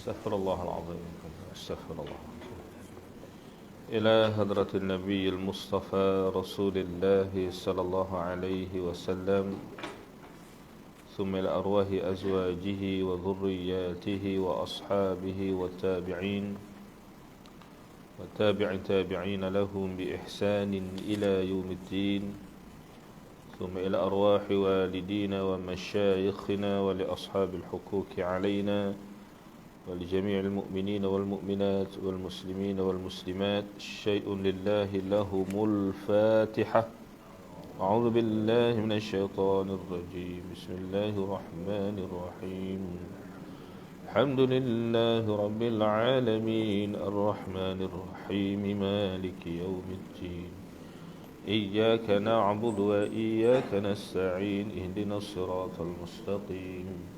استغفر الله العظيم استغفر الله. إلى حضرة النبي المصطفى رسول الله صلى الله عليه وسلم، ثم إلى أرواح أزواجه وذرياته وأصحابه والتابعين تابعين لهم بإحسان إلى يوم الدين، ثم إلى أرواح والدينا ومشايخنا ولأصحاب الحقوق علينا ولجميع المؤمنين والمؤمنات والمسلمين والمسلمات. شيء لله لهم الفاتحة. أعوذ بالله من الشيطان الرجيم. بسم الله الرحمن الرحيم. الحمد لله رب العالمين الرحمن الرحيم مالك يوم الدين. إياك نعبد وإياك نستعين. اهدنا الصراط المستقيم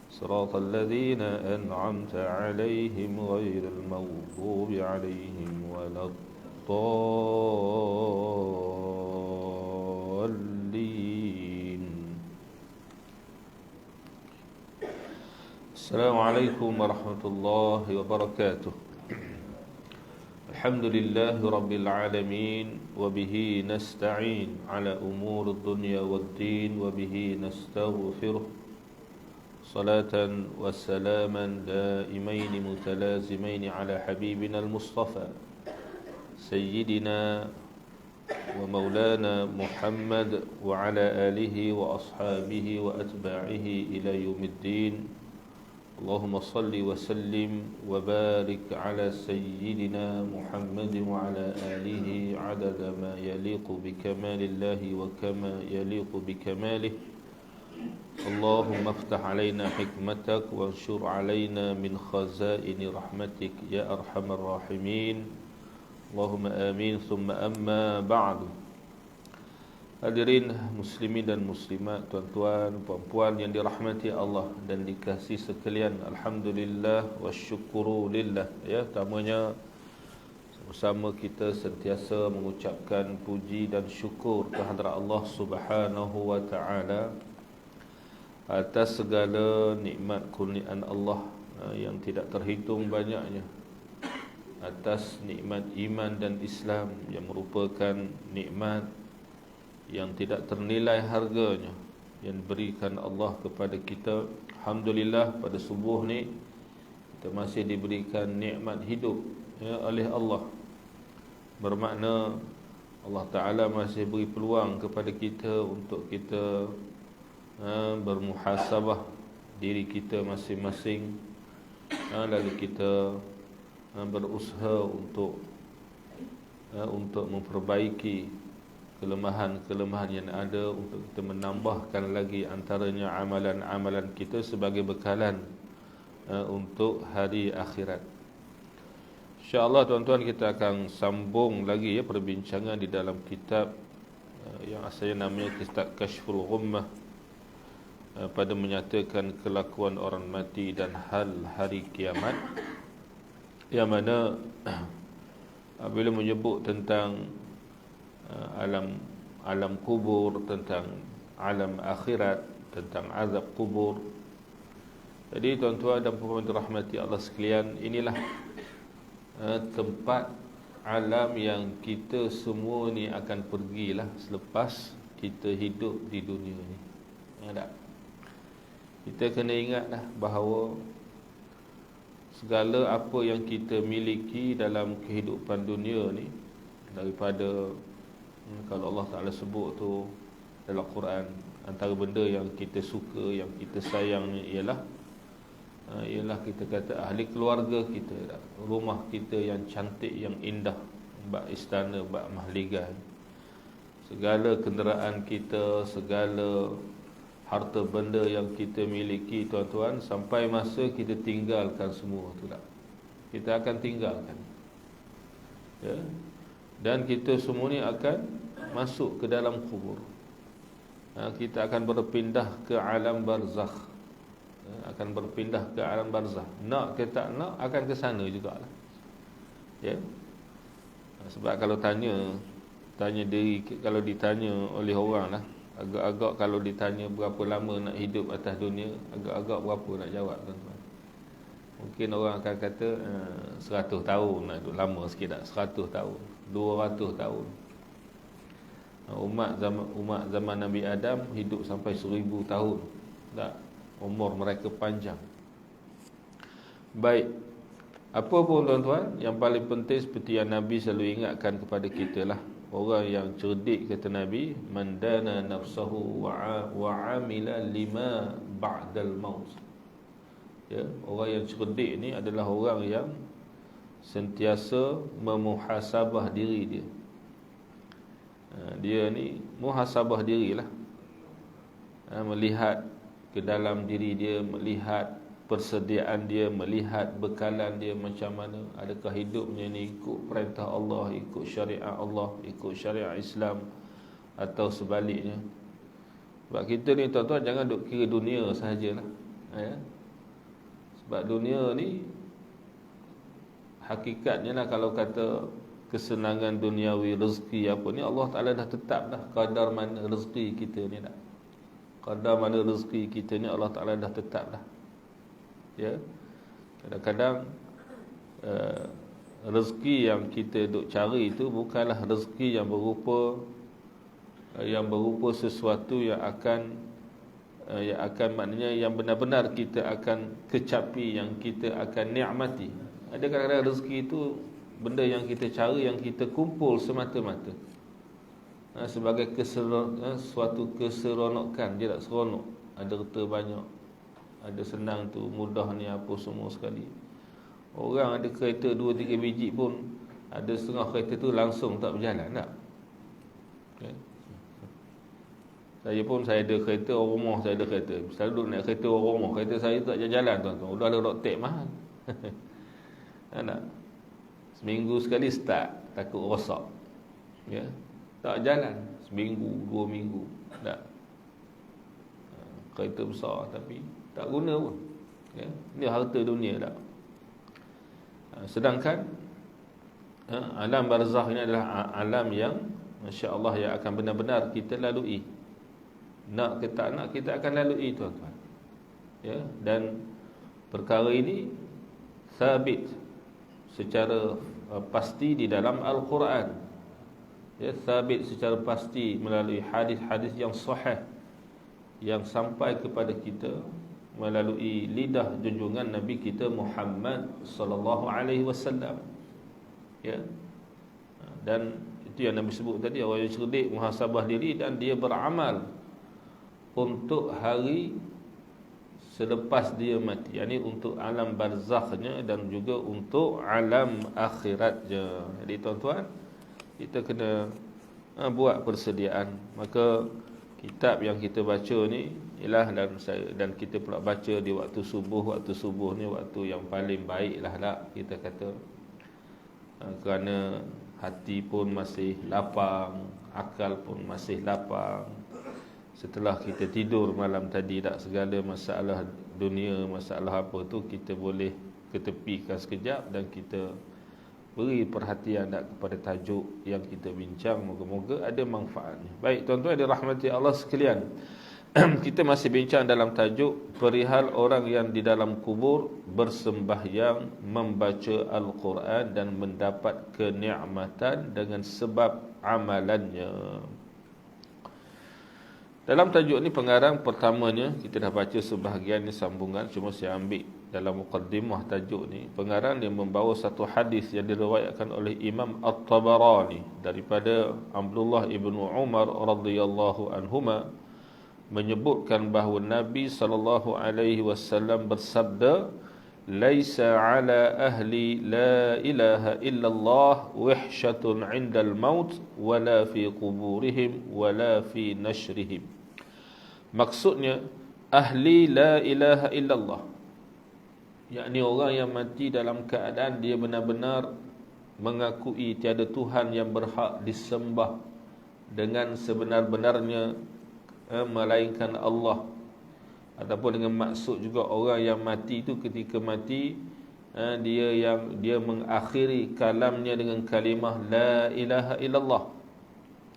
صراط الذين أنعمت عليهم غير المغضوب عليهم ولا الضالين. السلام عليكم ورحمة الله وبركاته. الحمد لله رب العالمين وبه نستعين على أمور الدنيا والدين وبه نستغفره، صلاة وسلاما دائمين متلازمين على حبيبنا المصطفى سيدنا ومولانا محمد وعلى آله وأصحابه وأتباعه إلى يوم الدين. اللهم صل وسلم وبارك على سيدنا محمد وعلى آله عدد ما يليق بكمال الله وكما يليق بكماله. اللهم افتح علينا حكمتك وانشر علينا من خزائن رحمتك يا أرحم الراحمين. اللهم آمين. ثم أما بعد. Hadirin muslimin dan muslimat, tuan-tuan, puan-puan yang dirahmati Allah dan dikasihi sekalian, alhamdulillah wasyukuru lillah. Ya, pertamanya bersama kita sentiasa mengucapkan puji dan syukur kehadrat Allah Subhanahu wa taala atas segala nikmat kurniaan Allah yang tidak terhitung banyaknya, atas nikmat iman dan Islam yang merupakan nikmat yang tidak ternilai harganya yang diberikan Allah kepada kita. Alhamdulillah, pada subuh ni kita masih diberikan nikmat hidup oleh Allah. Bermakna Allah Ta'ala masih beri peluang kepada kita untuk kita bermuhasabah diri kita masing-masing, lalu kita berusaha untuk memperbaiki kelemahan-kelemahan yang ada, untuk kita menambahkan lagi antaranya amalan-amalan kita sebagai bekalan untuk hari akhirat. InsyaAllah tuan-tuan, kita akan sambung lagi perbincangan di dalam kitab yang asalnya namanya kitab Kashful Ghummah, pada menyatakan kelakuan orang mati dan hal hari kiamat, yang mana bila menyebut tentang alam kubur, tentang alam akhirat, tentang azab kubur. Jadi tuan-tuan dan puan-puan dirahmati Allah sekalian, inilah tempat alam yang kita semua ni akan pergilah selepas kita hidup di dunia ni. Tak? Kita kena ingatlah bahawa segala apa yang kita miliki dalam kehidupan dunia ni, daripada kalau Allah Ta'ala sebut tu dalam Quran, antara benda yang kita suka, yang kita sayang ni ialah kita kata ahli keluarga kita, rumah kita yang cantik, yang indah, bak istana, bak mahligai, segala kenderaan kita, segala harta benda yang kita miliki, tuan-tuan, sampai masa kita tinggalkan semua tu tak, kita akan tinggalkan, ya. Dan kita semua ni akan masuk ke dalam kubur. Kita akan berpindah ke alam barzakh. Akan berpindah ke alam barzakh. Nak ke tak nak, akan ke sana jugalah. Ya. Sebab kalau tanya diri, kalau ditanya oleh orang lah, agak-agak kalau ditanya berapa lama nak hidup atas dunia, agak-agak berapa nak jawab, tuan-tuan? Mungkin orang akan kata 100 tahun lah, lama sikit tak? 100 tahun, 200 tahun. Umat zaman Nabi Adam hidup sampai 1000 tahun. Tak, umur mereka panjang. Baik, apa pun tuan-tuan, yang paling penting seperti yang Nabi selalu ingatkan kepada kita lah, orang yang cerdik, kata Nabi, mandana nafsahu wa amila lima ba'dal maut. Ya, orang yang cerdik ni adalah orang yang sentiasa memuhasabah diri dia. Dia ni muhasabah dirilah, melihat ke dalam diri dia, melihat persediaan dia, melihat bekalan dia macam mana. Adakah hidupnya ni ikut perintah Allah, ikut syariat Allah, ikut syariat Islam, atau sebaliknya. Sebab kita ni tuan-tuan jangan duk kira dunia sahajalah, ya. Sebab dunia ni hakikatnya lah, kalau kata kesenangan duniawi, rezeki apa ni, Allah Ta'ala dah tetap dah kadar mana rezeki kita ni dah. Kadar mana rezeki kita ni Allah Ta'ala dah tetap dah. Ya. Kadang-kadang rezeki yang kita duk cari itu bukanlah rezeki yang berupa sesuatu yang akan maknanya yang benar-benar kita akan kecapi, yang kita akan nikmati. Ada kadang-kadang rezeki itu benda yang kita cari, yang kita kumpul semata-mata sebagai suatu keseronokan. Dia tak seronok, ada harta banyak, ada senang tu, mudah ni, apa semua sekali. Orang ada kereta 2-3 biji pun, ada setengah kereta tu langsung tak berjalan tak? Okay. Saya ada kereta, orang rumah saya ada kereta. Selalu duduk naik kereta orang rumah, kereta saya tak jalan tuan-tuan. Udah ada road tax mahal. Tak? Seminggu sekali start, takut rosak. Ya. Tak jalan seminggu, 2 minggu. Tak. Kereta besar tapi tak guna pun. Ya. Ini harta dunia tak. Sedangkan alam barzakh ini adalah alam yang masya-Allah yang akan benar-benar kita lalui. Nak ke tak nak, kita akan lalui tuan-tuan. Ya, dan perkara ini sabit secara pasti di dalam Al-Quran. Ya, sabit secara pasti melalui hadis-hadis yang sahih yang sampai kepada kita melalui lidah junjungan Nabi kita Muhammad sallallahu alaihi wasallam. Ya. Dan itu yang Nabi sebut tadi, orang yang cerdik muhasabah diri dan dia beramal untuk hari selepas dia mati, yakni untuk alam barzakhnya dan juga untuk alam akhiratnya. Jadi tuan-tuan, kita kena buat persediaan. Maka kitab yang kita baca ni ialah, dan kita pula baca di waktu subuh. Waktu subuh ni waktu yang paling baik lah kita kata, kerana hati pun masih lapang, akal pun masih lapang. Setelah kita tidur malam tadi, tak segala masalah dunia, masalah apa tu kita boleh ketepikan sekejap dan kita beri perhatian kepada tajuk yang kita bincang. Moga-moga ada manfaatnya. Baik tuan-tuan dirahmati Allah sekalian, kita masih bincang dalam tajuk perihal orang yang di dalam kubur bersembahyang, membaca Al-Quran dan mendapat kenikmatan dengan sebab amalannya. Dalam tajuk ni pengarang pertamanya, kita dah baca sebahagian ni sambungan, cuma saya ambil dalam muqaddimah tajuk ni. Pengarang dia membawa satu hadis yang diriwayatkan oleh Imam At-Tabarani daripada Abdullah ibnu Umar radhiyallahu anhuma, menyebutkan bahawa Nabi sallallahu alaihi wasallam bersabda, "Laisa ala ahli la ilaha illallah wahsyatun 'indal maut wala fi quburihim wala fi nashrihim." Maksudnya ahli la ilaha illallah, yakni orang yang mati dalam keadaan dia benar-benar mengakui tiada Tuhan yang berhak disembah dengan sebenar-benarnya melainkan Allah. Ataupun dengan maksud juga orang yang mati itu ketika mati dia mengakhiri kalamnya dengan kalimah la ilaha illallah.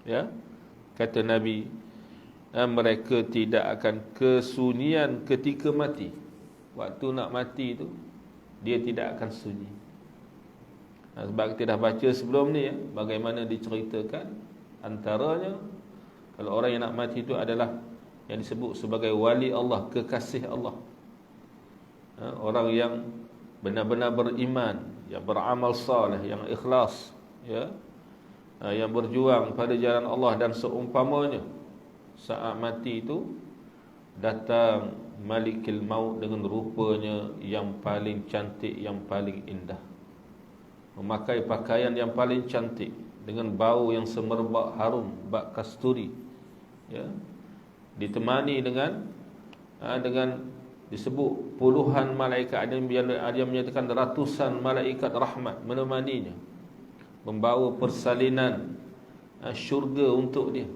Ya, kata Nabi, mereka tidak akan kesunyian ketika mati. Waktu nak mati tu dia tidak akan sunyi. Sebab kita dah baca sebelum ni bagaimana diceritakan antaranya kalau orang yang nak mati itu adalah yang disebut sebagai wali Allah, kekasih Allah. Orang yang benar-benar beriman, yang beramal saleh, yang ikhlas, yang berjuang pada jalan Allah dan seumpamanya. Saat mati itu datang Malikil Maut dengan rupanya yang paling cantik, yang paling indah, memakai pakaian yang paling cantik dengan bau yang semerbak harum, bak kasturi, ditemani dengan disebut puluhan malaikat. Ada yang menyatakan ratusan malaikat rahmat menemaninya, membawa persalinan syurga untuk dia.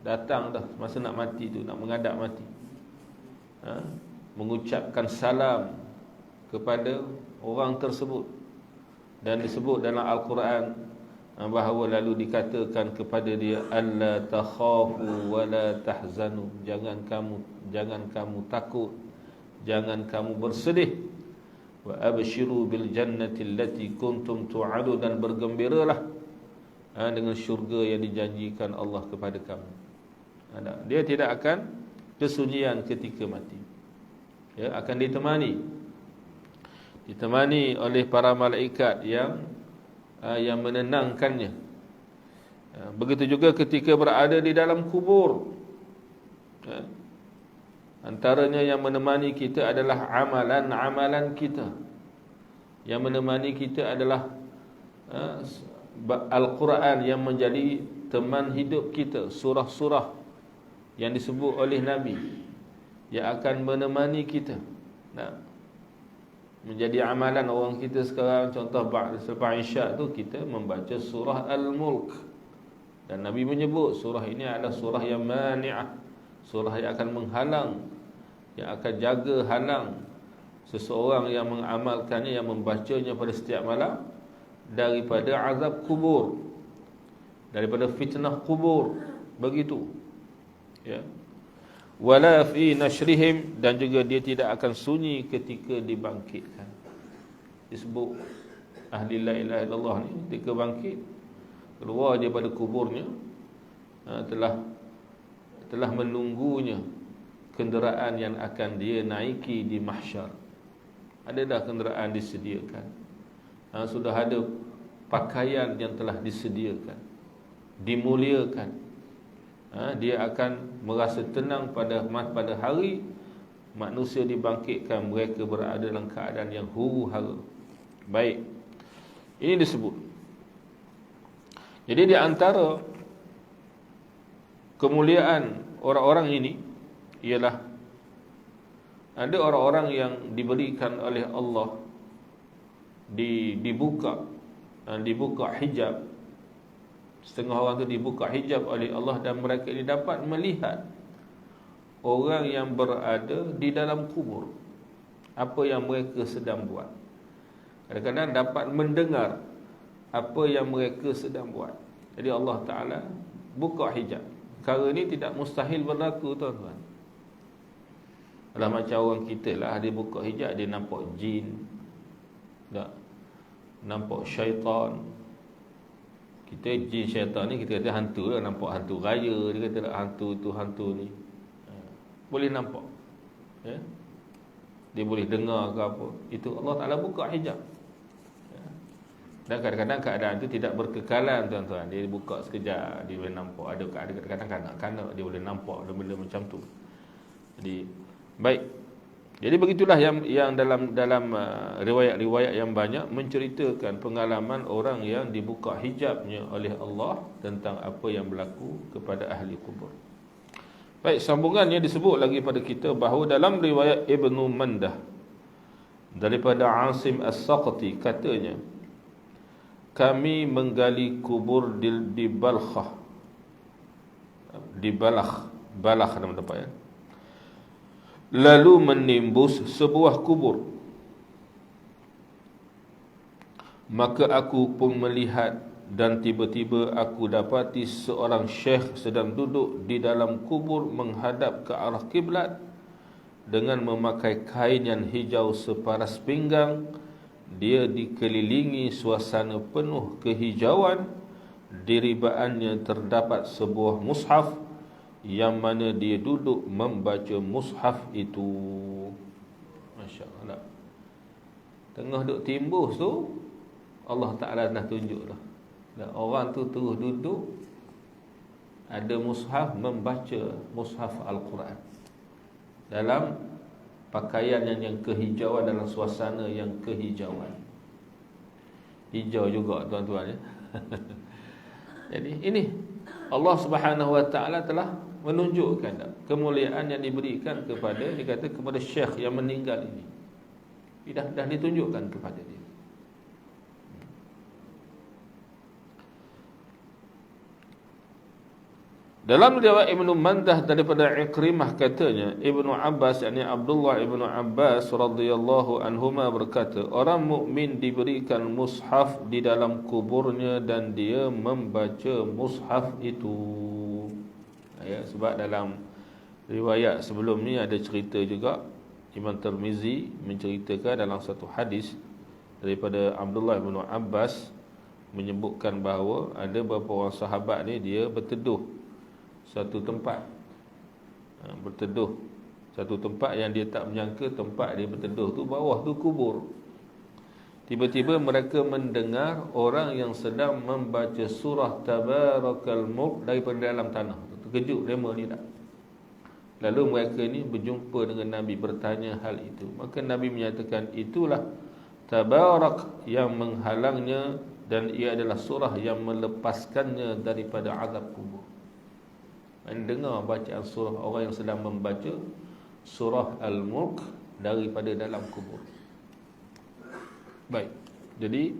Datang dah masa nak mati tu, nak menghadap mati, mengucapkan salam kepada orang tersebut. Dan disebut dalam Al-Quran bahawa lalu dikatakan kepada dia, alla takhafu wa la tahzanu, jangan kamu takut, jangan kamu bersedih, wa abshiru bil jannati allati kuntum tu'adu, dan bergembiralah dengan syurga yang dijanjikan Allah kepada kamu. Dia tidak akan kesunyian ketika mati, akan ditemani oleh para malaikat yang menenangkannya. Begitu juga ketika berada di dalam kubur. Antaranya yang menemani kita adalah amalan-amalan kita. Yang menemani kita adalah Al-Quran yang menjadi teman hidup kita, surah-surah yang disebut oleh Nabi yang akan menemani kita. Menjadi amalan orang kita sekarang, contoh selepas Isyak tu kita membaca surah Al-Mulk, dan Nabi menyebut surah ini adalah surah yang mani'ah, surah yang akan menghalang, yang akan jaga halang seseorang yang mengamalkannya, yang membacanya pada setiap malam, daripada azab kubur, daripada fitnah kubur. Begitu, wala fi nashrihim, dan juga dia tidak akan sunyi ketika dibangkitkan. Disebut ahli la ilaha illallah ni ketika bangkit, keluar daripada kuburnya, telah menunggunya kenderaan yang akan dia naiki di mahsyar. Ada dah kenderaan disediakan, sudah ada pakaian yang telah disediakan, dimuliakan. Dia akan merasa tenang pada hari manusia dibangkitkan, mereka berada dalam keadaan yang huru-hara. Baik, ini disebut. Jadi di antara kemuliaan orang-orang ini ialah ada orang-orang yang diberikan oleh Allah dibuka hijab. Setengah orang tu dibuka hijab oleh Allah, dan mereka ini dapat melihat orang yang berada di dalam kubur, apa yang mereka sedang buat. Kadang-kadang dapat mendengar apa yang mereka sedang buat. Jadi Allah Ta'ala buka hijab. Perkara ini tidak mustahil berlaku, tuan-tuan. Alah macam orang kita lah, dia buka hijab, dia nampak jin, tak? Nampak syaitan. Kita jin syaitan ni kita kata hantu lah, nampak hantu raya, dia kata lah hantu tu hantu ni. Boleh nampak, dia boleh dengar ke apa. Itu Allah Ta'ala buka hijab. Dan kadang-kadang keadaan itu tidak berkekalan, tuan-tuan. Dia buka sekejap, dia boleh nampak. Ada kadang-kadang kanak-kanak dia boleh nampak benda-benda macam tu. Jadi baik. Jadi begitulah yang dalam riwayat-riwayat yang banyak menceritakan pengalaman orang yang dibuka hijabnya oleh Allah tentang apa yang berlaku kepada ahli kubur. Baik, sambungannya disebut lagi pada kita bahawa dalam riwayat Ibnu Mandah daripada Asim As-Saqati, katanya, kami menggali kubur di Balkhah, di Balakh nama tempat, lalu menimbus sebuah kubur. Maka aku pun melihat, dan tiba-tiba aku dapati seorang syekh sedang duduk di dalam kubur menghadap ke arah kiblat, dengan memakai kain yang hijau separas pinggang. Dia dikelilingi suasana penuh kehijauan. Di ribaannya terdapat sebuah mushaf, yang mana dia duduk membaca mushaf itu. Masya Allah. Tengah duduk timbus tu, Allah Ta'ala dah tunjuk dah. Dan orang tu terus duduk, ada mushaf, membaca mushaf Al-Quran dalam pakaian yang kehijauan, dalam suasana yang kehijauan. Hijau juga tuan-tuan ya. Jadi ini Allah Subhanahu Wa Ta'ala telah menunjukkan kemuliaan yang diberikan kepada, dikata kepada syekh yang meninggal ini. Dah ditunjukkan kepada dia. Dalam riwayat Ibnu Mandah daripada Ikrimah katanya, Ibnu Abbas, yakni Abdullah Ibnu Abbas radhiyallahu anhuma berkata, orang mukmin diberikan mushaf di dalam kuburnya dan dia membaca mushaf itu. Ya, sebab dalam riwayat sebelum ni ada cerita juga, Imam Tirmizi menceritakan dalam satu hadis daripada Abdullah Ibnu Abbas menyebutkan bahawa ada beberapa orang sahabat ni dia berteduh satu tempat, berteduh satu tempat yang dia tak menyangka tempat dia berteduh tu bawah tu kubur. Tiba-tiba mereka mendengar orang yang sedang membaca surah Tabarakal Mulk daripada dalam tanah. Terkejut mereka ni tak. Lalu mereka ni berjumpa dengan Nabi, bertanya hal itu. Maka Nabi menyatakan, itulah Tabarak yang menghalangnya, dan ia adalah surah yang melepaskannya daripada azab kubur. Mendengar bacaan surah orang yang sedang membaca surah Al-Mulk daripada dalam kubur. Baik. Jadi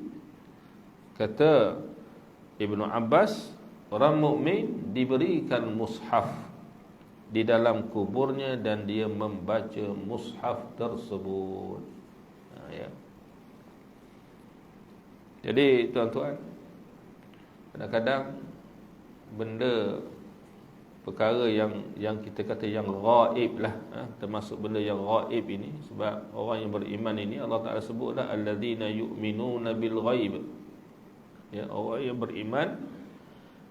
kata Ibnu Abbas, orang mukmin diberikan mushaf di dalam kuburnya dan dia membaca mushaf tersebut. Ya. Jadi tuan-tuan, kadang-kadang benda perkara yang kita kata yang ghaib lah, termasuk benda yang ghaib ini, sebab orang yang beriman ini Allah Ta'ala sebutlah alladzina yu'minuna bil ghaib. Ya, orang yang beriman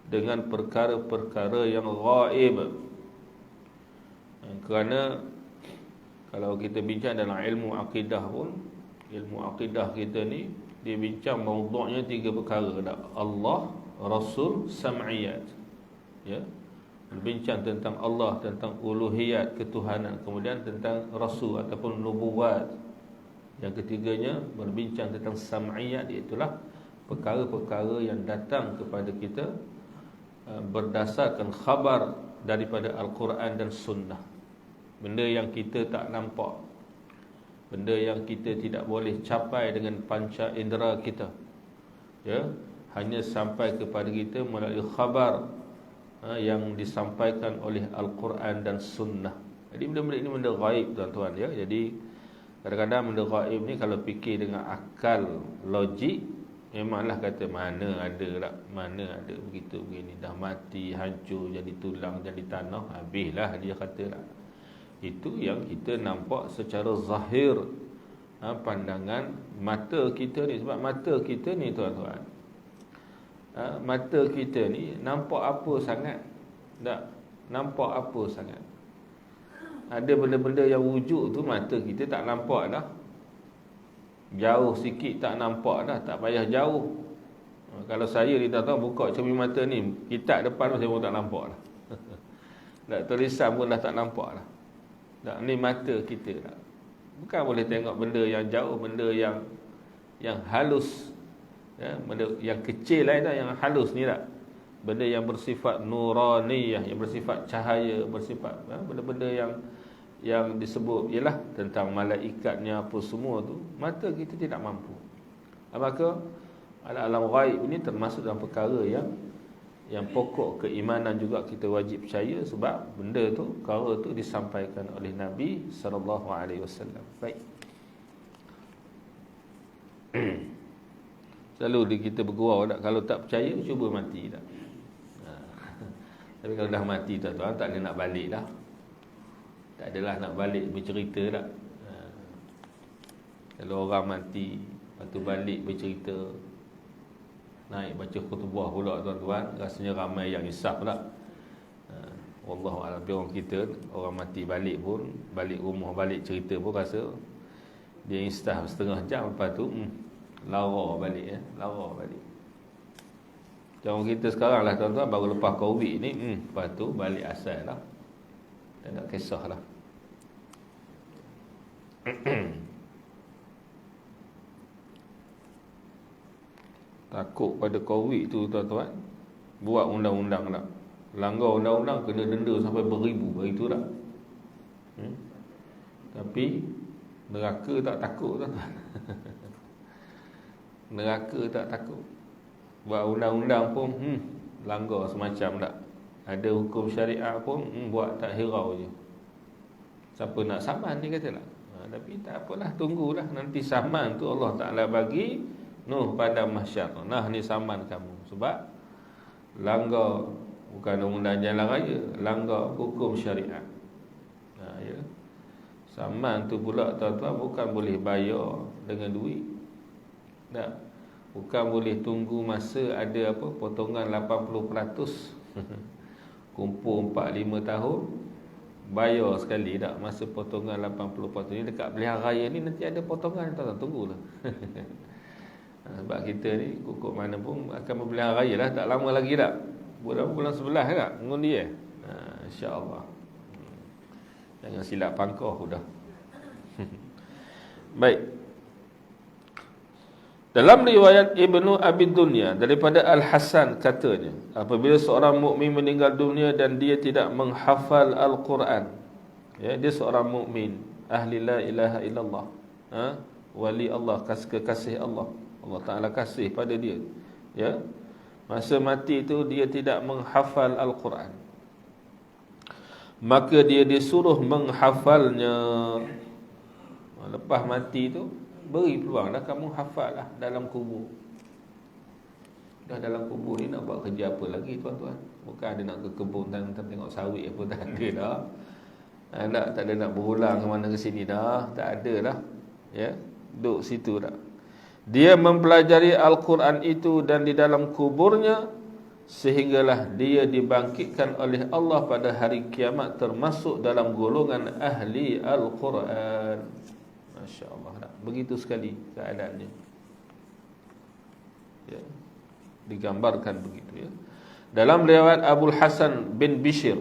dengan perkara-perkara yang ghaib. Kerana kalau kita bincang dalam ilmu akidah pun, ilmu akidah kita ni dia bincang maudhu'nya 3 perkara dah. Allah, Rasul, Sam'iyat. Ya. Berbincang tentang Allah, tentang uluhiyat, ketuhanan, kemudian tentang Rasul ataupun nubuwat. Yang ketiganya berbincang tentang sam'iyat, iaitulah perkara-perkara yang datang kepada kita berdasarkan khabar daripada Al-Quran dan Sunnah. Benda yang kita tak nampak, benda yang kita tidak boleh capai dengan panca indera kita, ya, hanya sampai kepada kita melalui khabar yang disampaikan oleh Al-Quran dan Sunnah. Jadi benda-benda ini benda ghaib tuan-tuan ya. Jadi kadang-kadang benda ghaib ni kalau fikir dengan akal logik, memanglah kata mana ada lah, mana ada begitu begini, dah mati, hancur, jadi tulang, jadi tanah, habislah dia kata lah. Itu yang kita nampak secara zahir, pandangan mata kita ni. Sebab mata kita ni tuan-tuan, mata kita ni nampak apa sangat? Tak nampak apa sangat. Ada benda-benda yang wujud tu mata kita tak nampak dah. Jauh sikit tak nampak dah, tak payah jauh. Kalau saya ni tuan-tuan buka cermin mata ni, kitab depan saya pun tak nampak dah. Tak tulisan pun dah tak nampak dah. Tak, ni mata kita dah. Bukan boleh tengok benda yang jauh, benda yang halus. Ya, benda yang kecil lah dah, yang halus ni tak. Benda yang bersifat nuraniyah, yang bersifat cahaya, bersifat benda-benda yang disebut ialah tentang malaikatnya apa semua tu, mata kita tidak mampu. Maka alam ghaib ini termasuk dalam perkara yang pokok keimanan juga kita wajib percaya, sebab benda tu, perkara tu disampaikan oleh Nabi sallallahu alaihi wasallam. Baik. Selalu kita bergurau tak, kalau tak percaya cuba mati tak. Tapi kalau dah mati tuan-tuan tak ada nak balik dah. Tak adalah nak balik bercerita tak. Kalau orang mati, lepas tu balik bercerita, naik baca khutbah pula tuan-tuan, rasanya ramai yang insaf tak. Wallahualam, orang kita, orang mati balik pun, balik rumah, balik cerita pun rasa dia insaf setengah jam, lepas tu lara balik lara balik. Macam kita sekarang lah tuan-tuan, baru lepas Covid ni, lepas tu balik asal lah. Tak nak kisah lah. Takut pada Covid tu tuan-tuan, buat undang-undang lah. Langgar undang-undang kena denda sampai beribu, itu tak. Tapi neraka tak takut tuan-tuan. Neraka tak takut. Buat undang-undang pun langgar semacam tak. Ada hukum syariat pun buat tak hirau je. Siapa nak saman dia kata lah. Tapi tak apalah, tunggulah nanti saman tu Allah Ta'ala bagi Nuh pada mahsyar. Nah, ni saman kamu. Sebab langgar bukan undang jalan raya, langgar hukum syariat. Ya. Saman tu pula tuan-tuan bukan boleh bayar dengan duit. Tak. Bukan boleh tunggu masa ada apa potongan 80%. Kumpul 4-5 tahun bayar sekali tak, masa potongan 80% ni dekat pilihan raya ni nanti ada potongan, tuan-tuan tunggulah. Sebab kita ni kukuk mana pun akan berbelian raya lah, tak lama lagi tak. Bulan 11 tak mengundi insya-Allah. Jangan silap pangkah dah. Baik. Dalam riwayat Ibnu Abi Dunya daripada Al-Hasan katanya, apabila seorang mukmin meninggal dunia dan dia tidak menghafal Al-Quran, ya, dia seorang mukmin, ahli la ilaha illallah, wali Allah, kekasih Allah, Allah Ta'ala kasih pada dia, ya, masa mati itu dia tidak menghafal Al-Quran, maka dia disuruh menghafalnya. Lepas mati tu beri peluang dah kamu hafal lah dalam kubur. Dah dalam kubur ni nak buat kerja apa lagi tuan-tuan? Bukan ada nak ke kebun dan tengok sawit apa, tak ada dah. Tak ada nak berulang ke mana ke sini dah, tak ada dah. Ya, duduk situ dah. Dia mempelajari Al-Quran itu dan di dalam kuburnya sehinggalah dia dibangkitkan oleh Allah pada hari kiamat termasuk dalam golongan ahli Al-Quran. Masya Allah, begitu sekali keadaannya, ya, digambarkan begitu, ya. Dalam riwayat Abu Hasan bin Bishr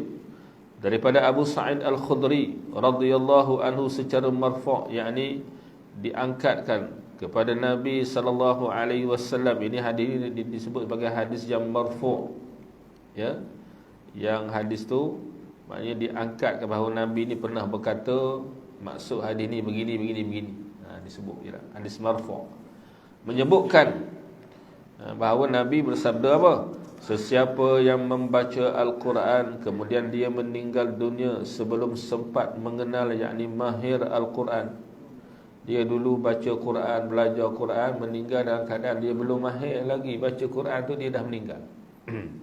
daripada Abu Sa'id Al-Khudri radhiyallahu anhu secara marfu', yakni diangkatkan kepada Nabi sallallahu alaihi wasallam. Ini hadis ini disebut sebagai hadis yang marfu', ya. Yang hadis tu maknanya diangkat ke bahawa Nabi ini pernah berkata maksud hadis ni begini. Disebut ialah hadis marfu', menyebutkan bahawa Nabi bersabda apa? Sesiapa yang membaca Al-Quran kemudian dia meninggal dunia sebelum sempat mengenal, yakni mahir Al-Quran. Dia dulu baca Quran, belajar Quran, meninggal dalam keadaan dia belum mahir lagi baca Quran tu, dia dah meninggal.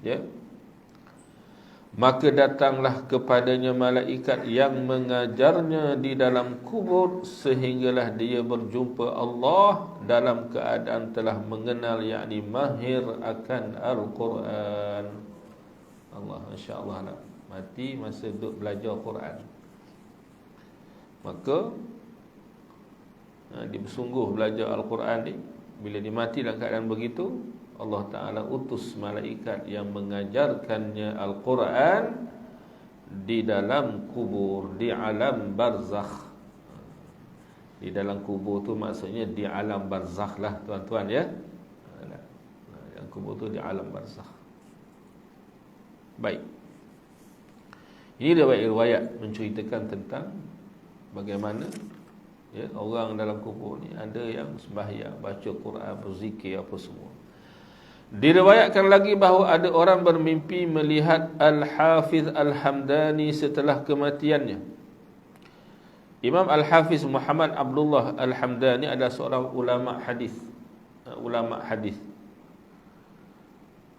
Ya. Maka datanglah kepadanya malaikat yang mengajarnya di dalam kubur sehinggalah dia berjumpa Allah dalam keadaan telah mengenal, yakni mahir akan Al-Quran. Allah, insya-Allah lah. Mati masa duduk belajar Quran. Maka dia bersungguh belajar Al-Quran ni. Bila dia mati dalam keadaan begitu, Allah Ta'ala utus malaikat yang mengajarkannya Al-Quran di dalam kubur, di alam barzakh. Di dalam kubur tu maksudnya di alam barzakh lah tuan-tuan, ya. Yang kubur tu di alam barzakh. Baik. Ini riwayat menceritakan tentang bagaimana, ya, orang dalam kubur ni ada yang sembahyang, baca Quran, berzikir apa semua. Diriwayatkan lagi bahawa ada orang bermimpi melihat Al-Hafiz Al-Hamdani setelah kematiannya. Imam Al-Hafiz Muhammad Abdullah Al-Hamdani adalah seorang ulama hadis.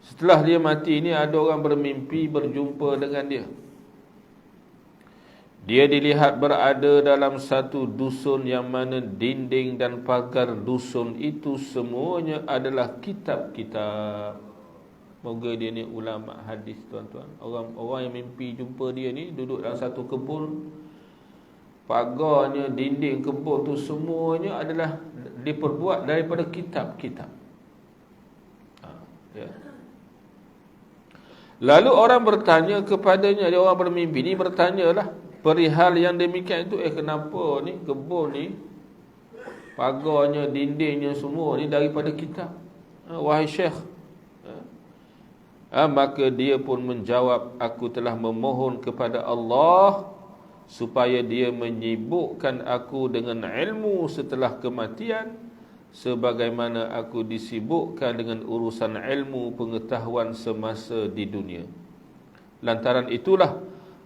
Setelah dia mati ini ada orang bermimpi berjumpa dengan dia. Dia dilihat berada dalam satu dusun yang mana dinding dan pagar dusun itu semuanya adalah kitab-kitab. Moga dia ni ulama hadis, tuan-tuan. Orang yang mimpi jumpa dia ni duduk dalam satu kebun, pagarnya, dinding kebun tu semuanya adalah diperbuat daripada kitab-kitab. Ya. Lalu orang bertanya kepadanya, dia orang bermimpi ni bertanyalah perihal yang demikian itu. Kenapa ni kebun ni, pagarnya, dindingnya semua ni daripada kitab? Wahai Syekh. Maka dia pun menjawab, aku telah memohon kepada Allah supaya dia menyibukkan aku dengan ilmu setelah kematian, sebagaimana aku disibukkan dengan urusan ilmu pengetahuan semasa di dunia. Lantaran itulah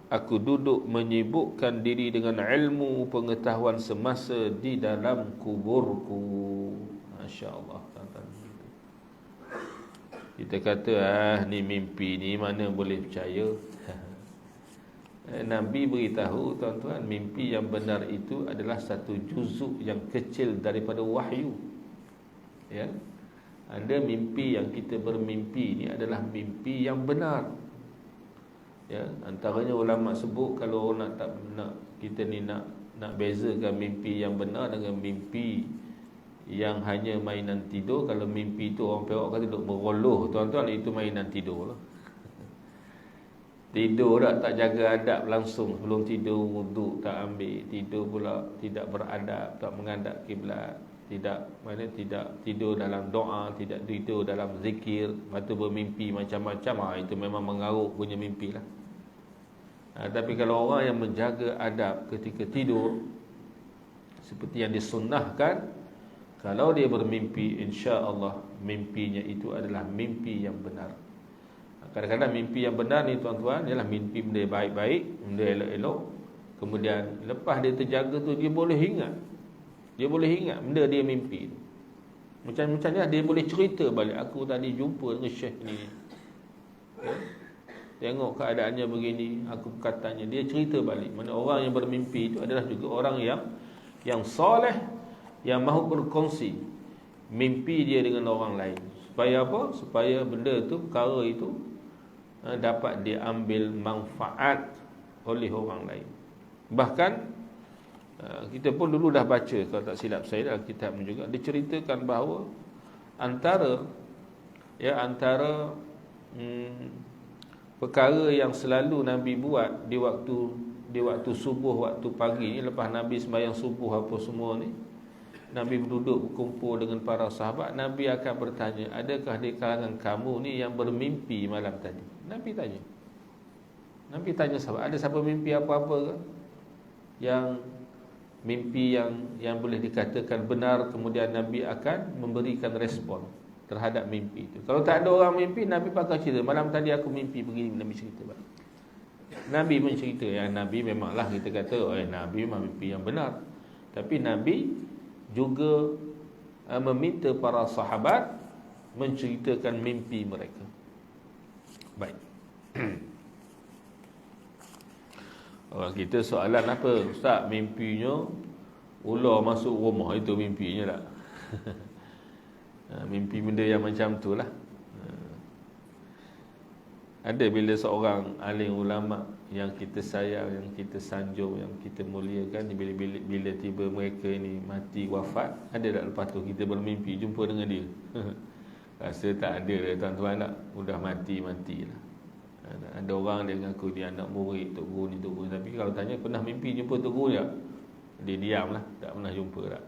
aku duduk menyibukkan diri dengan ilmu pengetahuan semasa di dalam kuburku. Masya Allah. Kita kata, ni mimpi ni mana boleh percaya. Nabi beritahu, tuan-tuan, mimpi yang benar itu adalah satu juzuk yang kecil daripada wahyu. Ya, ada mimpi yang kita bermimpi ni adalah mimpi yang benar. Ya, antaranya ulama sebut kalau nak kita ni nak bezakan mimpi yang benar dengan mimpi yang hanya mainan tidur. Kalau mimpi tu orang Perak kata duduk meroloh, tuan-tuan, itu mainan tidur lah. Tidur tak jaga adab langsung. Sebelum tidur wuduk tak ambil, tidur pula tidak beradab, tak menghadap kiblat, tidak tidur dalam doa, tidak tidur dalam zikir, lepas tu bermimpi macam-macam. Itu memang mengarut punya mimpi lah. Tapi kalau orang yang menjaga adab ketika tidur, seperti yang disunnahkan, kalau dia bermimpi, insya-Allah mimpinya itu adalah mimpi yang benar. Kadang-kadang mimpi yang benar ni, tuan-tuan, ialah mimpi benda baik-baik, benda elok-elok. Kemudian lepas dia terjaga tu, dia boleh ingat. Dia boleh ingat benda dia mimpi tu. Macam-macamnya dia boleh cerita balik, aku tadi jumpa dengan Syekh ni. Ya? Tengok keadaannya begini, aku katanya. Dia cerita balik. Mana orang yang bermimpi itu adalah juga orang yang soleh, yang mahu berkongsi mimpi dia dengan orang lain. Supaya apa? Supaya benda tu, perkara itu dapat diambil manfaat oleh orang lain. Bahkan kita pun dulu dah baca, kalau tak silap saya dalam kitab juga, diceritakan bahawa antara perkara yang selalu Nabi buat di waktu subuh, waktu pagi ni, lepas Nabi sembahyang subuh apa semua ni, Nabi duduk berkumpul dengan para sahabat. Nabi akan bertanya, adakah di kalangan kamu ni yang bermimpi malam tadi? Nabi tanya sahabat, ada siapa mimpi apa-apa ke? Yang mimpi yang boleh dikatakan benar. Kemudian Nabi akan memberikan respon terhadap mimpi itu. Kalau tak ada orang mimpi, Nabi bakal cerita, malam tadi aku mimpi begini. Nabi cerita balik. Nabi pun cerita. Yang Nabi memanglah kita kata, Nabi memang mimpi yang benar. Tapi Nabi juga meminta para sahabat menceritakan mimpi mereka. Baik. Orang kita soalan apa? Ustaz, mimpinya ular masuk rumah, itu mimpinya tak? Mimpi benda yang macam tu lah. Ada bila seorang alim ulama yang kita sayang, yang kita sanjung, yang kita muliakan, bila tiba mereka ini mati, wafat, ada tak lepas tu kita bermimpi jumpa dengan dia? Rasa tak ada lah, tuan-tuan, tak? Sudah mati-matilah. Ada orang dia mengaku dia anak murid Tok Guru ni, Tok Guru. Tapi kalau tanya pernah mimpi jumpa Tok Guru tak? Dia diam lah, tak pernah jumpa tak.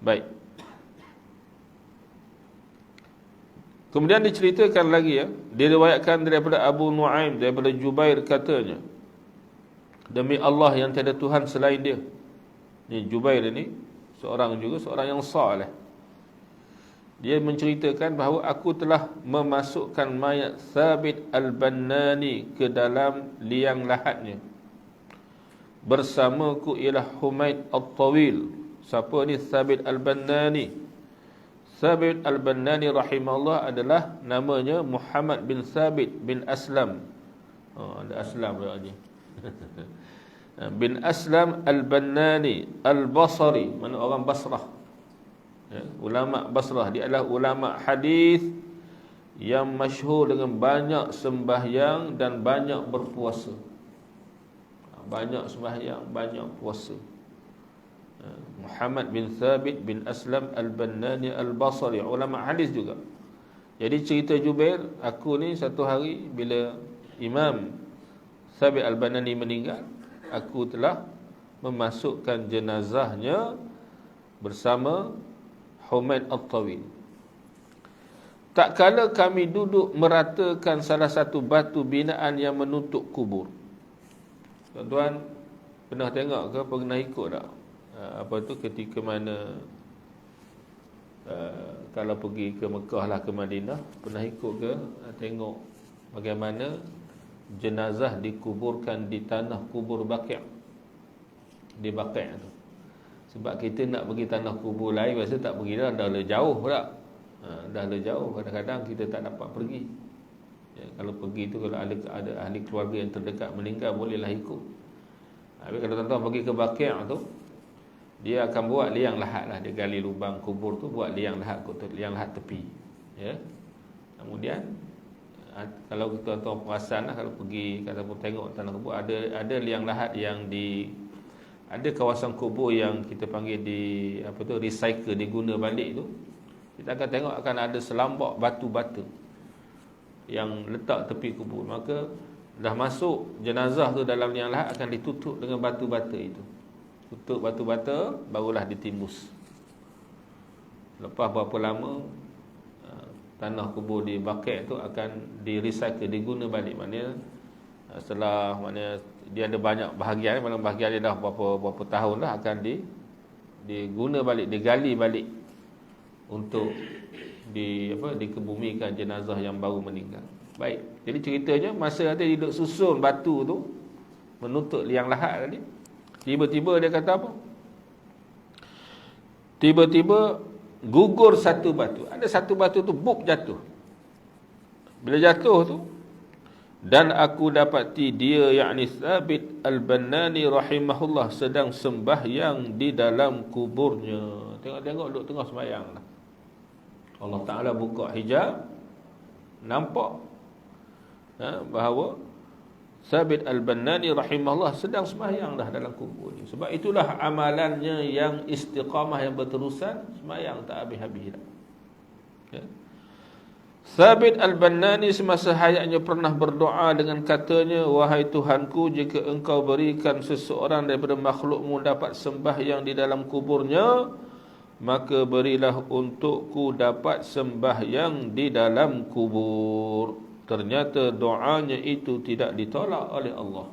Baik. Kemudian diceritakan lagi, diriwayatkan daripada Abu Nuaim, daripada Jubair katanya, demi Allah yang tiada Tuhan selain dia. Ni Jubair ini seorang yang saleh. Dia menceritakan bahawa aku telah memasukkan mayat Thabit Al-Bannani ke dalam liang lahatnya. Bersamaku ialah Humaid Al-Tawil. Siapa ni Thabit Al-Bannani? Thabit Al-Bannani rahimahullah adalah namanya Muhammad bin Thabit bin Aslam. Ada Aslam lagi. Bin Aslam Al-Bannani Al-Basri, mana orang Basrah. Ulama Basrah. Dia adalah ulama hadis yang masyhur dengan banyak sembahyang dan banyak berpuasa. Banyak sembahyang, banyak puasa. Muhammad bin Thabit bin Aslam Al-Bannani Al-Basri, ulama hadis juga. Jadi cerita Jubair, aku ni satu hari bila Imam Thabit Al-Bannani meninggal, aku telah memasukkan jenazahnya bersama Humaid At-Tawil. Tak kala kami duduk meratakan salah satu batu binaan yang menutup kubur. Tuan-tuan pernah tengok ke, pernah ikut tak? Apa tu ketika mana kalau pergi ke Mekah lah, ke Madinah, pernah ikut ke tengok bagaimana jenazah dikuburkan di tanah kubur Baqi', di Baqi' tu. Sebab kita nak pergi tanah kubur lain, biasa tak pergi dah le jauh tak? Dah le jauh, kadang-kadang kita tak dapat pergi. Kalau pergi tu, kalau ada ahli keluarga yang terdekat meninggal, bolehlah ikut. Tapi kalau tuan-tuan pergi ke Baqi' tu, dia akan buat liang lahat lah. Dia gali lubang kubur tu, buat liang lahat, liang lahat tepi. Ya. Kemudian kalau tuan-tuan perasan lah, kalau pergi katakan tengok tanah kubur, ada liang lahat yang ada kawasan kubur yang kita panggil recycle, diguna balik tu. Kita akan tengok akan ada selambak batu-batu yang letak tepi kubur. Maka dah masuk jenazah tu dalam liang lahat, akan ditutup dengan batu-bata itu. Tutup batu-bata, barulah ditimbus. Lepas berapa lama, tanah kubur di Baqi' tu akan di-recycle, diguna balik. Maknanya setelah dia ada banyak bahagian, dalam bahagian dia dah berapa tahun dah, akan diguna balik, digali balik untuk dikebumikan jenazah yang baru meninggal. Baik. Jadi ceritanya masa ada duduk susun batu tu menutup liang lahat tadi, tiba-tiba dia kata apa? Tiba-tiba gugur satu batu. Ada satu batu tu buk jatuh. Bila jatuh tu, dan aku dapati dia, yakni Thabit Al-Bannani rahimahullah, sedang sembahyang di dalam kuburnya. Tengok-tengok duduk tengah sembahyang lah. Allah Ta'ala buka hijab, nampak bahawa Thabit Al-Bannani rahimahullah sedang sembahyang dah dalam kubur ni. Sebab itulah amalannya yang istiqamah, yang berterusan, sembahyang tak habis-habis dah. Ya. Thabit Al-Bannani semasa hayatnya pernah berdoa dengan katanya, wahai Tuhanku, jika engkau berikan seseorang daripada makhlukmu dapat sembahyang di dalam kuburnya, maka berilah untukku dapat sembahyang di dalam kubur. Ternyata doanya itu tidak ditolak oleh Allah.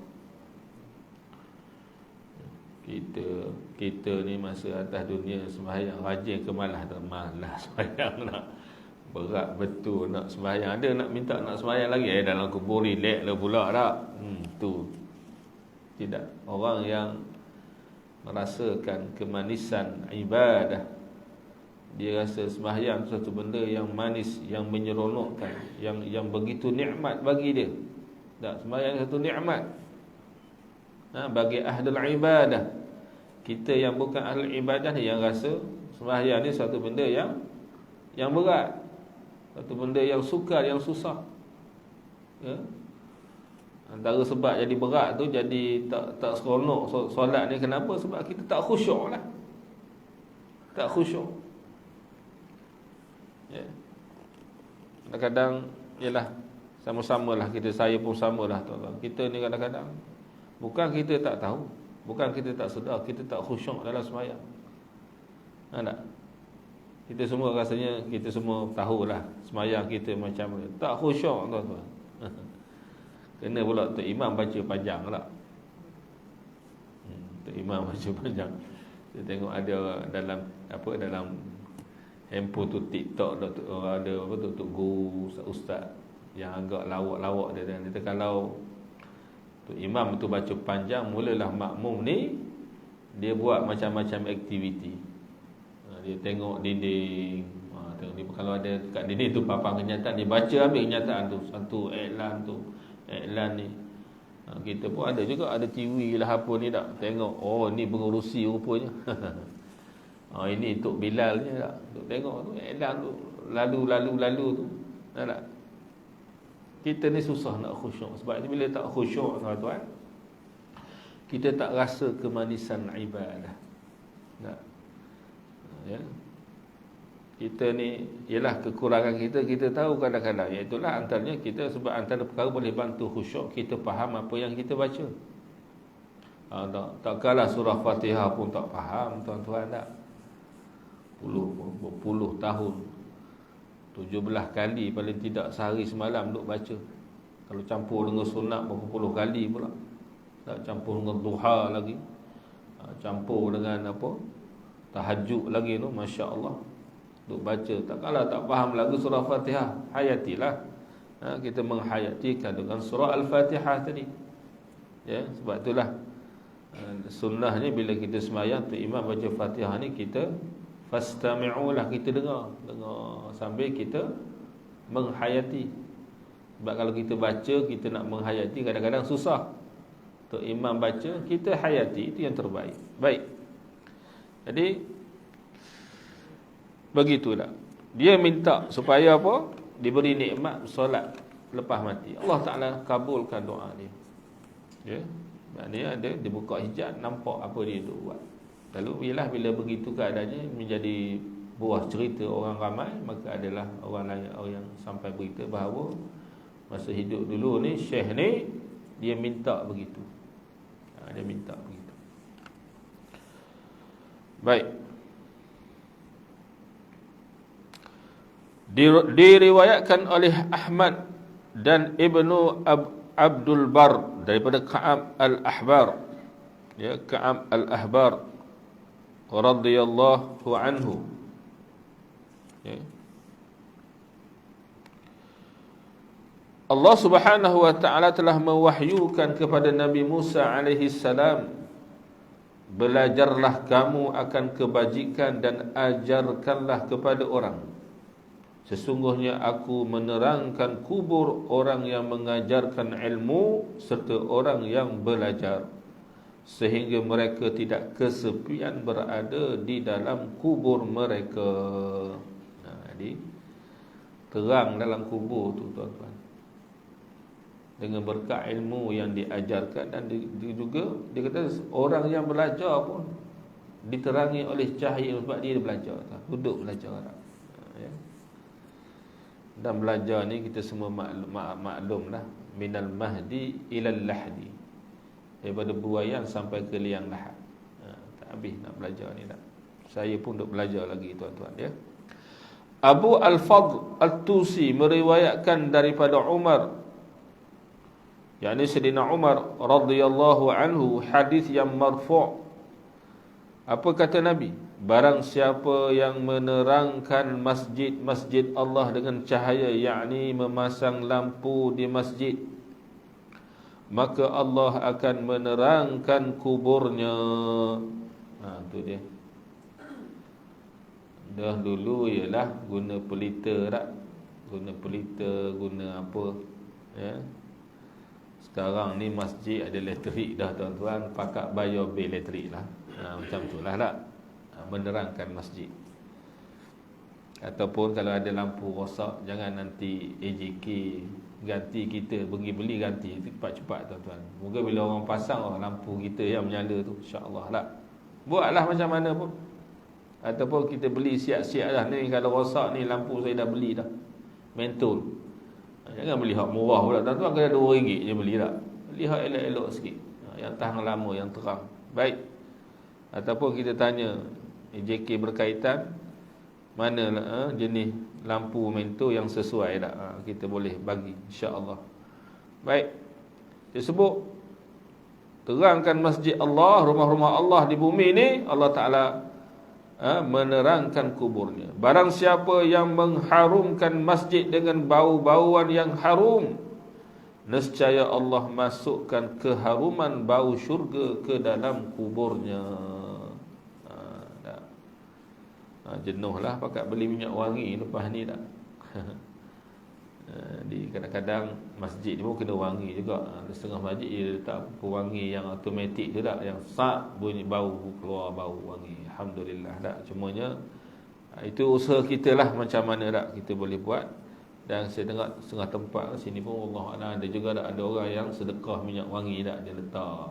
Kita ni masa atas dunia sembahyang rajin ke malas sembahyang nak. Berat betul nak sembahyang. Ada nak minta nak sembahyang lagi, dalam kubur relax lah pula tak? Tu tidak. Orang yang merasakan kemanisan ibadah, dia rasa sembahyang satu benda yang manis, yang menyeronokkan, yang begitu nikmat bagi dia. Tak, sembahyang satu nikmat bagi ahlul ibadah. Kita yang bukan ahlul ibadah ni yang rasa sembahyang ni satu benda yang berat, satu benda yang sukar, yang susah. Ya. Antara sebab jadi berat tu, jadi tak seronok solat ni, kenapa? Sebab kita tak khusyuk lah. Tak khusyuk. Ya. Kadang-kadang yalah, sama-samalah kita, saya pun samalah tuan-tuan. Kita ni kadang-kadang bukan kita tak tahu, bukan kita tak sedar, kita tak khusyuk dalam sembahyang. Tak? Kita semua rasanya kita semua tahulah sembahyang kita macam mana. Tak khusyuk tuan-tuan. Kena pula Tok Imam baca panjang lah. Tok Imam baca panjang. Kita tengok ada dalam handphone tu, TikTok ada Tok Guru, ustaz yang agak lawak-lawak dia. Dan dia kalau Tok Imam tu baca panjang, mulalah makmum ni dia buat macam-macam aktiviti. Dia tengok dinding, Kalau ada kat dinding tu papan kenyataan, dia baca habis kenyataan tu, satu iklan tu, iklan ni. Kita pun ada juga, ada TV lah apa ni tak, tengok, oh ni pengurusi rupanya. Ini Tok Bilal je tak, Tok tengok tu iklan tu, lalu tu. Tak? Kita ni susah nak khusyuk. Sebab itu bila tak khusyuk, tuan-tuan, kita tak rasa kemanisan ibadah. Tak? Ya. Kita ni ialah kekurangan kita tahu kadang-kadang, iaitulah antaranya kita, sebab antara perkara boleh bantu khusyuk, kita faham apa yang kita baca. Tak kalah surah Fatihah pun tak faham, tuan-tuan, tak? Puluh tahun, 17 kali paling tidak sehari semalam duk baca. Kalau campur dengan sunat berapa puluh kali pula. Tak, campur dengan duha lagi, campur dengan apa, tahajud lagi tu, masya-Allah. Duk baca, tak kalah tak faham lagu surah Fatihah, hayatilah. Kita menghayati kandungan surah Al-Fatihah tadi. Ya, sebab itulah sunnah ni bila kita sembahyang tu imam baca Fatihah ni, kita fastami'ulah, kita dengar sambil kita menghayati. Sebab kalau kita baca, kita nak menghayati kadang-kadang susah. Tu imam baca, kita hayati, itu yang terbaik. Baik. Jadi begitulah. Dia minta supaya apa? Diberi nikmat solat lepas mati. Allah Ta'ala kabulkan doa dia. Ya. Maknanya ada dibuka hijab, nampak apa dia duk buat. Lalu bila begitu keadaannya menjadi buah cerita orang ramai, maka adalah orang lain, orang yang sampai berita bahawa masa hidup dulu ni syekh ni dia minta begitu. Dia minta begitu. Baik. Diriwayatkan oleh Ahmad dan Ibnu Abdul Bar daripada Ka'ab al-Ahbar, ya, Ka'ab al-Ahbar radhiyallahu anhu, ya. Allah Subhanahu wa taala telah mewahyukan kepada Nabi Musa alaihi salam, belajarlah kamu akan kebajikan dan ajarkanlah kepada orang. Sesungguhnya aku menerangkan kubur orang yang mengajarkan ilmu serta orang yang belajar, sehingga mereka tidak kesepian berada di dalam kubur mereka. Jadi terang dalam kubur tu, tuan-tuan, dengan berkat ilmu yang diajarkan. Dan juga dia kata orang yang belajar pun diterangi oleh cahaya, sebab dia belajar, duduk belajar. Ya. Dan belajar ni kita semua maklum lah, minal mahdi ilal lahdi, daripada buayan sampai ke liang lahat. Tak habis nak belajar ni tak. Saya pun duk belajar lagi, tuan-tuan, ya. Abu Al-Fadl Al-Tusi meriwayatkan daripada Umar, yakni Sayyidina Umar radhiyallahu anhu, hadis yang marfu'. Apa kata Nabi? Barang siapa yang menerangkan masjid Allah dengan cahaya, yakni memasang lampu di masjid, maka Allah akan menerangkan kuburnya. Tu dia. Dah dulu ialah guna pelita tak? Guna pelita, guna apa, ya. Sekarang ni masjid ada elektrik dah, tuan-tuan, pakat bayar bil elektrik lah. Macam tu lah tak? Menerangkan masjid. Ataupun kalau ada lampu rosak, jangan nanti AJK ganti, kita pergi beli ganti cepat-cepat, tuan-tuan. Moga bila orang pasang lampu kita yang menyala tu, insya-Allah lah. Buatlah macam mana pun. Ataupun kita beli siap-siap dah, ni kalau rosak ni lampu saya dah beli dah, mentol. Jangan beli hak murah pula, tuan-tuan, kena RM2 je beli tak. Beli hak elok-elok sikit, yang tahan lama, yang terang. Baik. Ataupun kita tanya AJK berkaitan mana jenis lampu mentol yang sesuai tak, kita boleh bagi, insya-Allah. Baik. Dia sebut terangkan masjid Allah, rumah-rumah Allah di bumi ni, Allah Ta'ala menerangkan kuburnya. Barang siapa yang mengharumkan masjid dengan bau-bauan yang harum, nescaya Allah masukkan keharuman bau syurga ke dalam kuburnya. Jenuh lah pakat beli minyak wangi lepas ni tak. Di kadang-kadang masjid ni pun kena wangi juga. Setengah masjid dia letak pewangi yang automatik tu tak, yang sak bunyi bau, keluar bau wangi. Alhamdulillah tak. Cumanya itu usaha kita lah macam mana tak kita boleh buat. Dan saya tengok setengah tempat sini pun Allah ada juga tak, ada orang yang sedekah minyak wangi tak, dia letak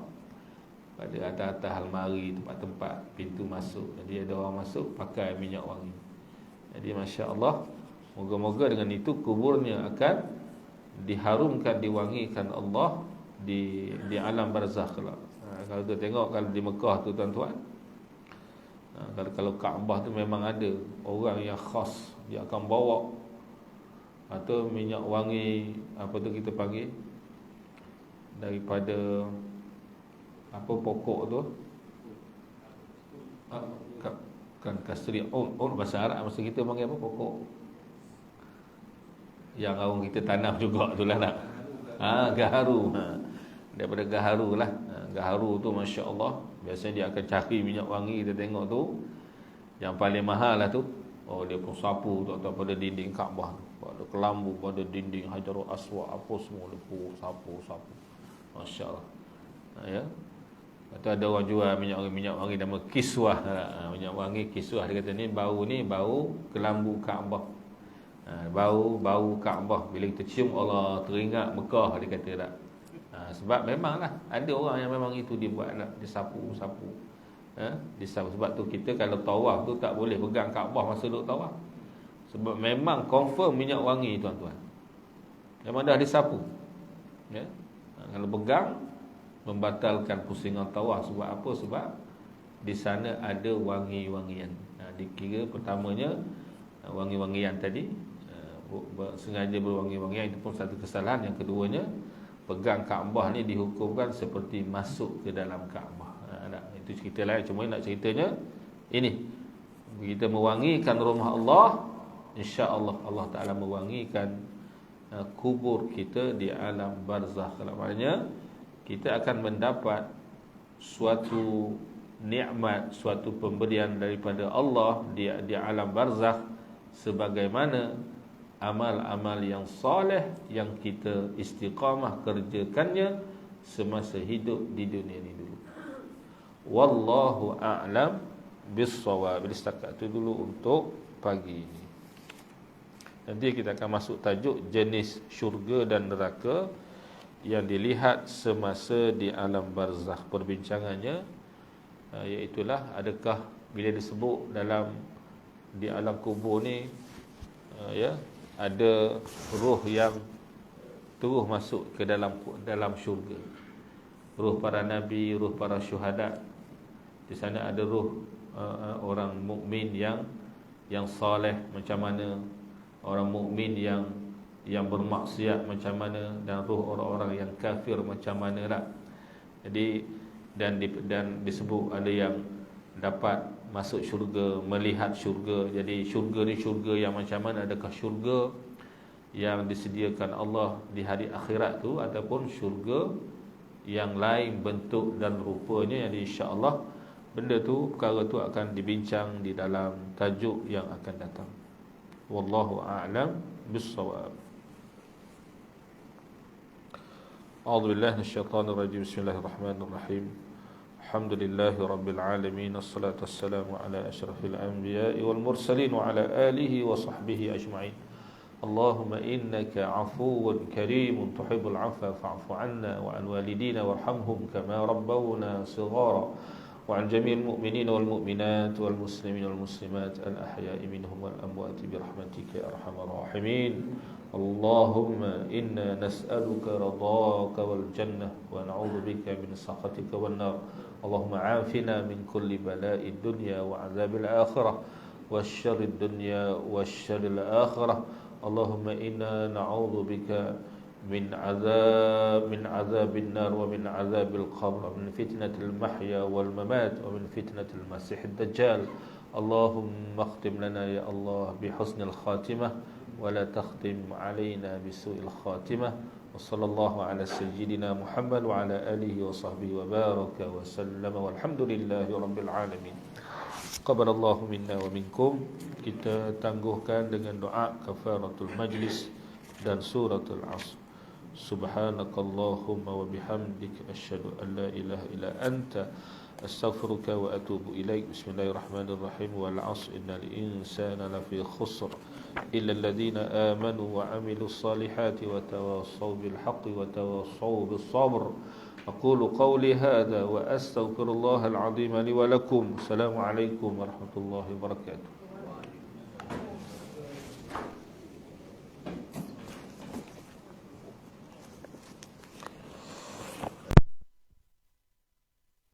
pada atas-atas almari, tempat-tempat pintu masuk. Jadi ada orang masuk pakai minyak wangi. Jadi masya-Allah, moga-moga dengan itu kuburnya akan diharumkan, diwangikan Allah di alam barzakh lah. Kalau tu tengok kalau di Mekah tu tuan-tuan, kalau Kaabah tu memang ada orang yang khas, dia akan bawa atau minyak wangi apa tu kita panggil daripada apa pokok tu, kan kasturi bahasa Arab, masa kita panggil apa pokok yang orang kita tanam juga tu lah nak. Gaharu. Daripada gaharu lah. Gaharu tu masya-Allah, biasanya dia akan cari minyak wangi, kita tengok tu yang paling mahal lah tu. Dia pun sapu tu atau pada dinding Kaabah tu, pada kelambu, pada dinding Hajarul Aswad, apa semua dia pun sapu. Masya-Allah. Ya. Atau ada orang jual minyak wangi nama kiswah. Minyak wangi kiswah, dia kata ni bau kelambu Kaabah. Bau Kaabah. Bila kita cium Allah teringat Mekah, dia kata tak. Sebab memanglah ada orang yang memang itu dia buat tak, dia sapu. Disapu. Sebab tu kita kalau tawaf tu tak boleh pegang Kaabah masa duduk tawaf. Sebab memang confirm minyak wangi tuan-tuan, memang dah disapu. Ya. Kalau pegang membatalkan pusingan tawaf. Sebab apa? Sebab di sana ada wangi-wangian. Dikira pertamanya wangi-wangian tadi, sengaja berwangi-wangian, itu pun satu kesalahan. Yang keduanya, pegang Kaabah ni dihukumkan seperti masuk ke dalam Kaabah. Itu cerita lain. Cuma nak ceritanya ini, kita mewangikan rumah Allah, insya-Allah Allah Taala mewangikan kubur kita di alam barzakh. Maknanya kita akan mendapat suatu nikmat, suatu pemberian daripada Allah di alam barzakh, sebagaimana amal-amal yang soleh yang kita istiqamah kerjakannya semasa hidup di dunia ini dulu. Wallahu a'lam bis-shawab. Setakat itu dulu untuk pagi ini. Nanti kita akan masuk tajuk jenis syurga dan neraka yang dilihat semasa di alam barzakh. Perbincangannya iaitulah, adakah bila disebut dalam di alam kubur ni ada roh yang terus masuk ke dalam syurga. Roh para nabi, roh para syuhada. Di sana ada roh orang mukmin yang soleh macam mana, orang mukmin yang bermaksiat macam mana, dan roh orang-orang yang kafir macam mana tak. Jadi dan disebut ada yang dapat masuk syurga, melihat syurga. Jadi syurga ni syurga yang macam mana? Adakah syurga yang disediakan Allah di hari akhirat tu, ataupun syurga yang lain bentuk dan rupanya, yang insya-Allah benda tu, perkara tu akan dibincang di dalam tajuk yang akan datang. Wallahu a'lam bis-shawab. A'udzu billahi minasyaitonir rajim. Bismillahirrahmanirrahim. Alhamdulillahi rabbil alamin, wassalatu wassalamu ala asyrafil anbiya'i wal mursalin wa ala alihi wa sahbihi ajma'in. Allahumma innaka 'afuwwun karimun tuhibbul 'afwa fa'fu 'anna wa 'an walidina warhamhum kama rabbawna shighara. وعن جميع المؤمنين والمؤمنات والمسلمين والمسلمات الأحياء منهم والأموات برحمتك يا أرحم الراحمين. اللهم إنا نسألك رضاك والجنة ونعوذ بك من سخطك والنار. اللهم عافنا من كل بلاء الدنيا وعذاب الآخرة والشر الدنيا والشر الآخرة. اللهم إنا نعوذ بك من عذاب النار ومن عذاب القبر ومن فتنة المحيا والممات ومن فتنة المسيح الدجال. اللهم اختم لنا يا الله بحسن الخاتمة ولا تختم علينا بسوء الخاتمة. وصلى الله على سيدنا محمد وعلى آله وصحبه وبارك وسلم والحمد لله رب العالمين. Taqabbalallahu minna wa minkum. Kita tangguhkan dengan doa kafaratul majlis dan suratul Asr. Subhanakallahumma wa bihamdika asyhadu an la ilaha illa anta astaghfiruka wa atubu ilaik. Bismillahirrahmanirrahim. Wal 'asr innal insana lafi khusr illa alladhina amanu wa 'amilus salihati wa tawassaw bil haqqi wa tawassaw bis sabr. أقول قولي هذا وأستغفر الله العظيم لي ولكم. السلام عليكم ورحمة الله وبركاته.